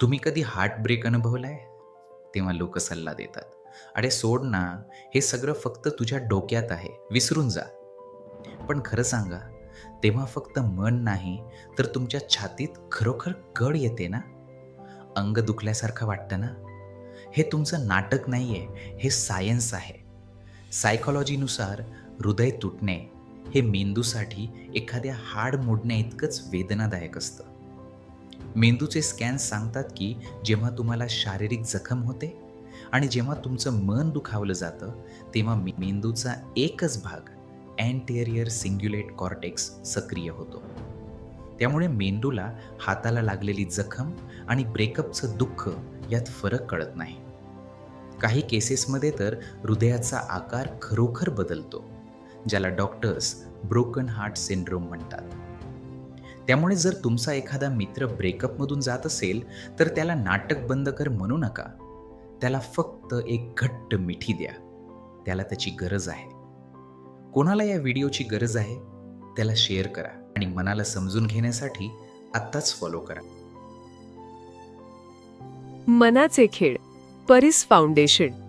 तुम्ही कधी heart break अनुभवलाय? तेव्हा लोक सल्ला देतात, अरे सोड ना, हे सगळं फक्त तुझ्या डोक्यात आहे, विसरून जा. पण खरं सांगा, तेव्हा फक्त मन नाही, तर तुमच्या छातीत खरोखर कळ येते ना, अंग दुखल्यासारखं वाटतं ना, हे तुमचं नाटक नाहीये, हे सायन्स आहे. सायकॉलॉजीनुसार हृदय तुटणे हे मेंदूसाठी एखाद्या हाड मोडण्या इतकंच वेदनादायक असतं. मेंदूचे स्कॅन्स सांगतात की जेव्हा तुम्हाला शारीरिक जखम होते आणि जेव्हा तुमचं मन दुखावलं जातं, तेव्हा मेंदूचा एकच भाग, अँटेरियर सिंग्युलेट कॉर्टेक्स सक्रिय होतो. त्यामुळे मेंदूला हाताला लागलेली जखम आणि ब्रेकअपचं दुःख यात फरक कळत नाही. काही केसेसमध्ये तर हृदयाचा आकार खरोखर बदलतो, ज्याला डॉक्टर्स ब्रोकन हार्ट सिंड्रोम म्हणतात. त्यामुळे जर तुमचा एखादा मित्र ब्रेकअपमधून जात असेल, तर त्याला नाटक बंद कर म्हणू नका. त्याला फक्त एक घट्ट मिठी द्या. त्याला त्याची गरज आहे. कोणाला या व्हिडिओची गरज आहे, त्याला शेअर करा आणि मनाला समजून घेण्यासाठी आत्ताच फॉलो करा. मनाचे खेळ, परीस फाउंडेशन.